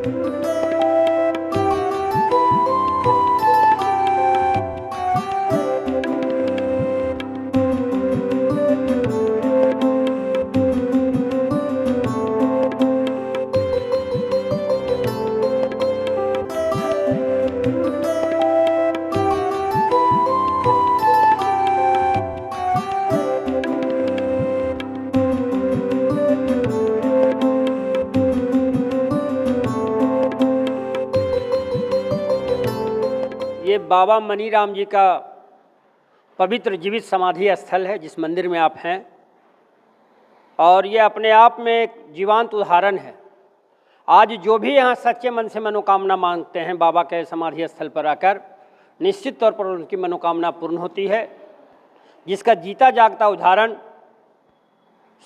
ये बाबा मनीराम जी का पवित्र जीवित समाधि स्थल है जिस मंदिर में आप हैं, और ये अपने आप में एक जीवंत उदाहरण है। आज जो भी यहाँ सच्चे मन से मनोकामना मांगते हैं बाबा के समाधि स्थल पर आकर, निश्चित तौर पर उनकी मनोकामना पूर्ण होती है। जिसका जीता जागता उदाहरण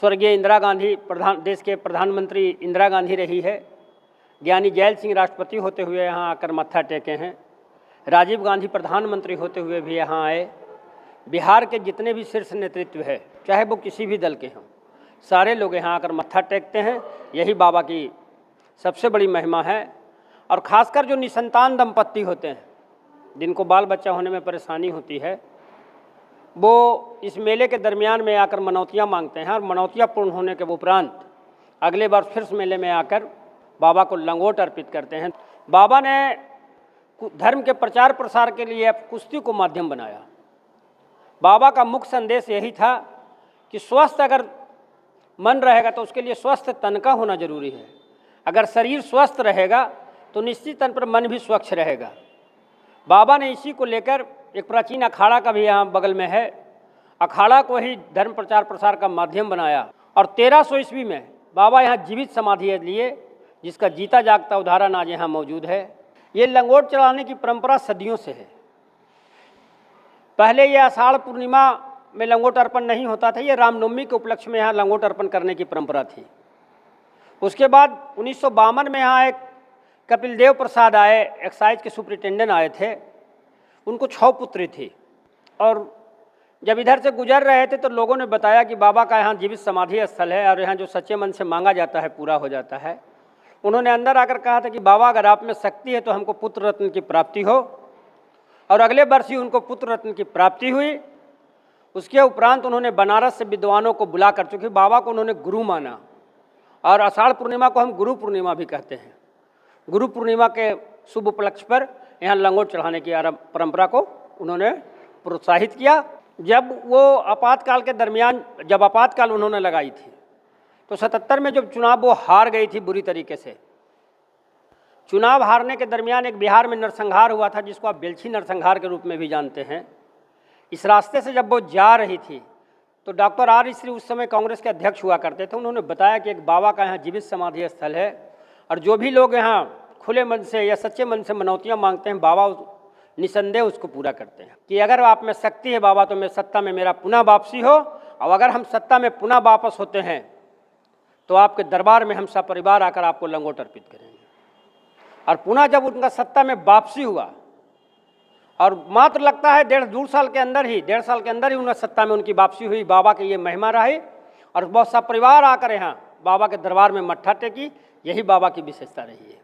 स्वर्गीय इंदिरा गांधी, देश के प्रधानमंत्री इंदिरा गांधी रही है। ज्ञानी जैल सिंह राष्ट्रपति होते हुए यहाँ आकर मत्था टेके हैं। राजीव गांधी प्रधानमंत्री होते हुए भी यहाँ आए। बिहार के जितने भी शीर्ष नेतृत्व है, चाहे वो किसी भी दल के हों, सारे लोग यहाँ आकर मत्था टेकते हैं। यही बाबा की सबसे बड़ी महिमा है। और ख़ासकर जो निसंतान दंपत्ति होते हैं, जिनको बाल बच्चा होने में परेशानी होती है, वो इस मेले के दरमियान में आकर मनौतियाँ मांगते हैं, और मनौतियाँ पूर्ण होने के उपरांत अगले वर्ष फिर इस मेले में आकर बाबा को लंगोट अर्पित करते हैं। बाबा ने धर्म के प्रचार प्रसार के लिए कुश्ती को माध्यम बनाया। बाबा का मुख्य संदेश यही था कि स्वस्थ अगर मन रहेगा तो उसके लिए स्वस्थ तन का होना जरूरी है। अगर शरीर स्वस्थ रहेगा तो निश्चित तन पर मन भी स्वच्छ रहेगा। बाबा ने इसी को लेकर एक प्राचीन अखाड़ा का भी यहाँ बगल में है, अखाड़ा को ही धर्म प्रचार प्रसार का माध्यम बनाया। और 1300 ईस्वी में बाबा यहाँ जीवित समाधि लिए, जिसका जीता जागता उदाहरण आज यहाँ मौजूद है। ये लंगोट चढ़ाने की परंपरा सदियों से है। पहले ये आषाढ़ पूर्णिमा में लंगोट अर्पण नहीं होता था, ये रामनवमी के उपलक्ष्य में यहाँ लंगोट अर्पण करने की परंपरा थी। उसके बाद 1952 में यहाँ एक कपिल देव प्रसाद आए, एक्साइज के सुपरिटेंडेंट आए थे। उनको 6 पुत्री थी, और जब इधर से गुजर रहे थे तो लोगों ने बताया कि बाबा का यहाँ जीवित समाधि स्थल है और यहाँ जो सच्चे मन से मांगा जाता है पूरा हो जाता है। उन्होंने अंदर आकर कहा था कि बाबा अगर आप में शक्ति है तो हमको पुत्र रत्न की प्राप्ति हो, और अगले वर्ष ही उनको पुत्र रत्न की प्राप्ति हुई। उसके उपरांत उन्होंने बनारस से विद्वानों को बुलाकर, चूँकि बाबा को उन्होंने गुरु माना, और आषाढ़ पूर्णिमा को हम गुरु पूर्णिमा भी कहते हैं, गुरु पूर्णिमा के शुभ उपलक्ष्य पर यहाँ लंगोट चढ़ाने की परंपरा को उन्होंने प्रोत्साहित किया। जब वो आपातकाल के दरमियान, जब आपातकाल उन्होंने लगाई थी, तो 77 में जब चुनाव वो हार गई थी बुरी तरीके से। चुनाव हारने के दरमियान एक बिहार में नरसंहार हुआ था, जिसको आप बेलछी नरसंहार के रूप में भी जानते हैं। इस रास्ते से जब वो जा रही थी तो डॉक्टर आर श्री उस समय कांग्रेस के अध्यक्ष हुआ करते थे। उन्होंने बताया कि एक बाबा का यहाँ जीवित समाधि स्थल है, और जो भी लोग यहाँ खुले मन से या सच्चे मन से मनौतियाँ मांगते हैं, बाबा निसंदेह उसको पूरा करते हैं। कि अगर आप में शक्ति है बाबा, तो मैं सत्ता में मेरा पुनः वापसी हो, और अगर हम सत्ता में पुनः वापस होते हैं तो आपके दरबार में हम सपरिवार आकर आपको लंगोट अर्पित करेंगे। और पुनः जब उनका सत्ता में वापसी हुआ, और मात्र लगता है 1.5 साल के अंदर ही उनका सत्ता में उनकी वापसी हुई। बाबा की ये महिमा रही, और बहुत सपरिवार आकर यहाँ बाबा के दरबार में मत्था टेकी। यही बाबा की विशेषता रही है।